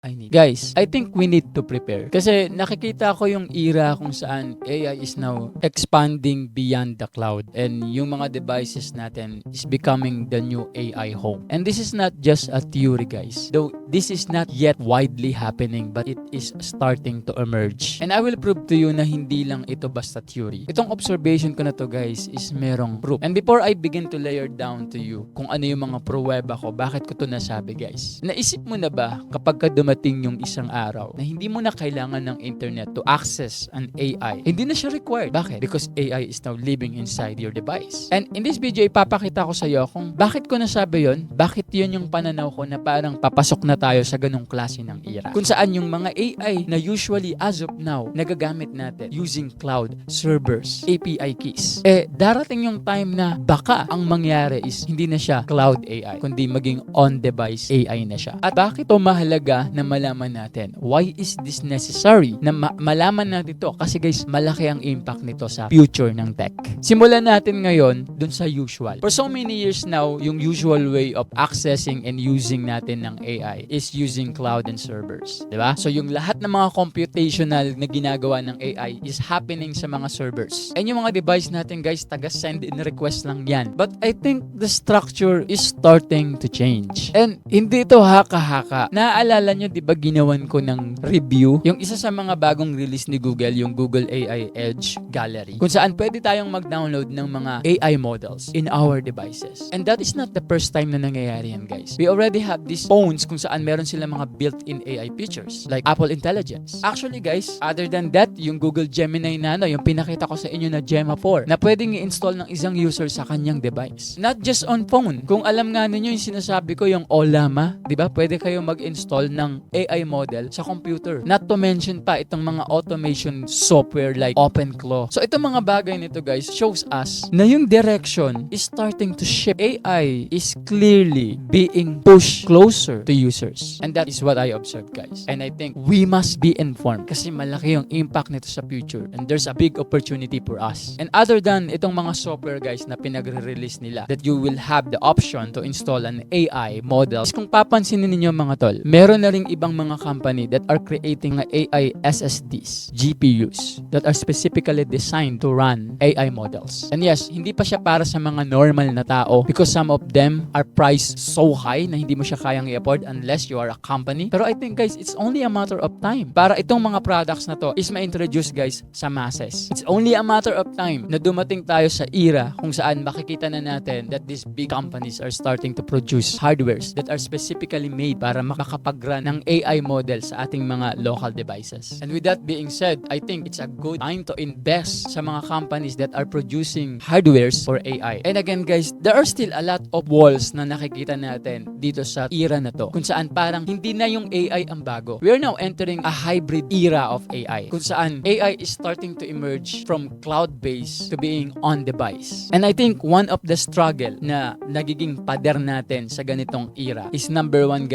Guys, I think we need to prepare. Kasi nakikita ko yung era kung saan AI is now expanding beyond the cloud. And yung mga devices natin is becoming the new AI home. And this is not just a theory, guys. Though this is not yet widely happening, but it is starting to emerge. And I will prove to you na hindi lang ito basta theory. Itong observation ko na to, guys, is merong proof. And before I begin to layer down to you kung ano yung mga pruweba ko, bakit ko to nasabi, guys? Naisip mo na ba kapag dumating yung isang araw na hindi mo na kailangan ng internet to access an AI? Hindi na siya required. Bakit? Because AI is now living inside your device. And in this video, ipapakita ko sa iyo kung bakit ko nasabi yon, bakit yun yung pananaw ko na parang papasok na tayo sa ganong klase ng era. Kung saan yung mga AI na usually as of now, nagagamit natin using cloud, servers, API keys. Darating yung time na baka ang mangyari is hindi na siya cloud AI, kundi maging on-device AI na siya. At bakit ito mahalaga na malaman natin? Why is this necessary na malaman natin ito? Kasi guys, malaki ang impact nito sa future ng tech. Simulan natin ngayon dun sa usual. For so many years now, yung usual way of accessing and using natin ng AI is using cloud and servers. Diba? So yung lahat ng mga computational na ginagawa ng AI is happening sa mga servers. And yung mga device natin guys, taga-send in request lang yan. But I think the structure is starting to change. And hindi ito haka-haka. Naaalala nyo, di ba ginawan ko ng review? Yung isa sa mga bagong release ni Google, yung Google AI Edge Gallery. Kung saan pwede tayong mag-download ng mga AI models in our devices. And that is not the first time na nangyayari yan, guys. We already have these phones kung saan meron sila mga built-in AI features like Apple Intelligence. Actually, guys, other than that, yung Google Gemini Nano, yung pinakita ko sa inyo na Gemma 4, na pwedeng i-install ng isang user sa kanyang device. Not just on phone. Kung alam nga ninyo yung sinasabi ko, yung Ollama, di ba? Pwede kayo mag-install ng AI model sa computer. Not to mention pa itong mga automation software like OpenClaw. So itong mga bagay nito guys shows us na yung direction is starting to shift. AI is clearly being pushed closer to users. And that is what I observed, guys. And I think we must be informed kasi malaki yung impact nito sa future. And there's a big opportunity for us. And other than itong mga software guys na pinagre-release nila that you will have the option to install an AI model. Kung papansinin ninyo mga tol, meron na ring ibang mga company that are creating AI SSDs, GPUs that are specifically designed to run AI models. And yes, hindi pa siya para sa mga normal na tao because some of them are priced so high na hindi mo siya kayang i-afford unless you are a company. Pero I think guys, it's only a matter of time para itong mga products na to is ma-introduce guys sa masses. It's only a matter of time na dumating tayo sa era kung saan makikita na natin that these big companies are starting to produce hardwares that are specifically made para makapag-run ng AI model sa ating mga local devices. And with that being said, I think it's a good time to invest sa mga companies that are producing hardwares for AI. And again guys, there are still a lot of walls na nakikita natin dito sa era na to kung saan parang hindi na yung AI ang bago. We are now entering a hybrid era of AI kung saan AI is starting to emerge from cloud-based to being on-device. And I think one of the struggle na nagiging pader natin sa ganitong era is number one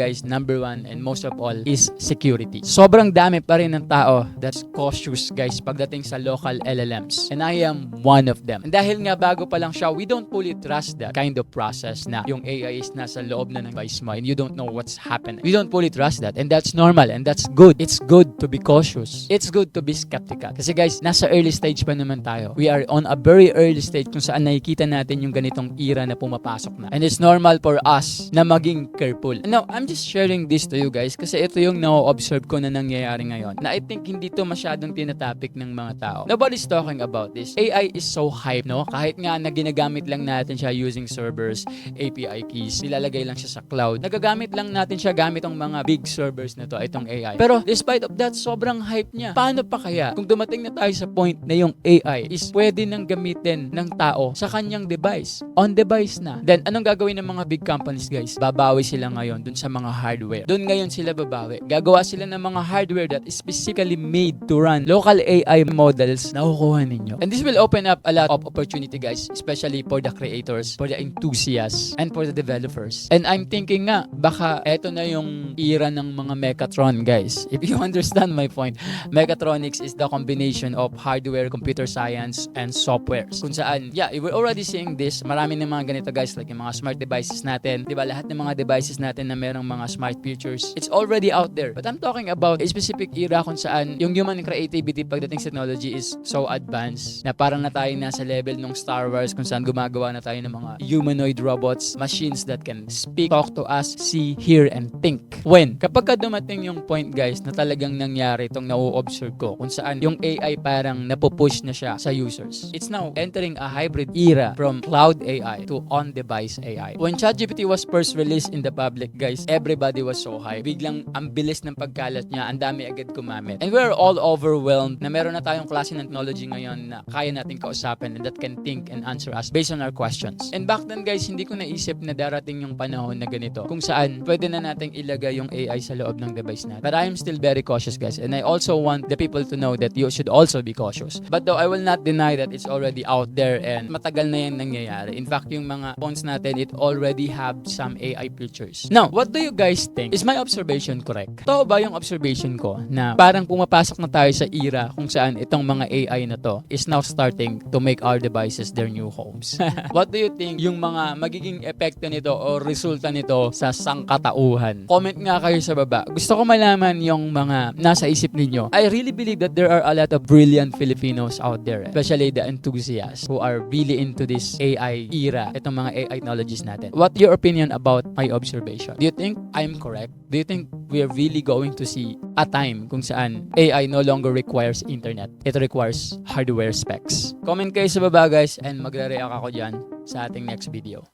and most of all is security. Sobrang dami pa rin ng tao that's cautious guys pagdating sa local LLMs. And I am one of them. And dahil nga bago pa lang siya, we don't fully trust that kind of process na yung AI is nasa loob na ng device mo and you don't know what's happening. We don't fully trust that and that's normal and that's good. It's good to be cautious. It's good to be skeptical. Kasi guys, nasa early stage pa naman tayo. We are on a very early stage kung saan nakikita natin yung ganitong era na pumapasok na. And it's normal for us na maging careful. Now, I'm just sharing this to you guys kasi ito yung na-observe ko na nangyayari ngayon na I think hindi to masyadong tinatopic ng mga tao. Nobody's talking about this. AI is so hype, no? Kahit nga na ginagamit lang natin siya using servers, API keys, nilalagay lang siya sa cloud. Nagagamit lang natin siya gamit ang mga big servers na to, itong AI. Pero despite of that, sobrang hype niya. Paano pa kaya kung dumating na tayo sa point na yung AI is pwede nang gamitin ng tao sa kanyang device, on device na? Then, anong gagawin ng mga big companies, guys? Babawi sila ngayon dun sa mga hardware. Dun ngayon sila babawi. Gagawa sila ng mga hardware that is specifically made to run local AI models na kukuha ninyo. And this will open up a lot of opportunity, guys, especially for the creators, for the enthusiasts, and for the developers. And I'm thinking nga, baka eto na yung era ng mga Mechatron, guys. If you understand my point, Mechatronics is the combination of hardware, computer science, and softwares. Kung saan, yeah, we're already seeing this. Marami ng mga ganito, guys, like yung mga smart devices natin. Diba, lahat ng mga devices natin na merong mga smart features. It's already out there. But I'm talking about a specific era kung saan yung human creativity pagdating sa technology is so advanced na parang na tayo nasa level ng Star Wars kung saan gumagawa na tayo ng mga humanoid robots, machines that can speak, talk to us, see, hear, and think. Kapag ka dumating yung point guys na talagang nangyari itong na-observe ko kung saan yung AI parang napupush na siya sa users. It's now entering a hybrid era from cloud AI to on-device AI. When ChatGPT was first released in the public guys, everybody was so hyped. Biglang ang bilis ng pagkalat niya, ang dami agad gumamit. And we're all overwhelmed na meron na tayong klase ng technology ngayon na kaya natin kausapin and that can think and answer us based on our questions. And back then guys, hindi ko naisip na darating yung panahon na ganito kung saan pwede na nating ilagay yung AI sa loob ng device natin. But I am still very cautious guys, and I also want the people to know that you should also be cautious. But though I will not deny that it's already out there and matagal na yan nangyayari. In fact, yung mga phones natin, it already have some AI features. Now, what do you guys think? Is my observation correct? Totoo ba yung observation ko na parang pumapasok na tayo sa era kung saan itong mga AI na to is now starting to make our devices their new homes? What do you think yung mga magiging epekto nito o resulta nito sa sangkatauhan? Comment nga kayo sa baba. Gusto ko malaman yung mga nasa isip ninyo. I really believe that there are a lot of brilliant Filipinos out there, especially the enthusiasts who are really into this AI era, itong mga AI technologies natin. What your opinion about my observation? Do you think I'm correct? Do you think we're really going to see a time kung saan AI no longer requires internet? It requires hardware specs. Comment kayo sa baba guys and magre-react ako dyan sa ating next video.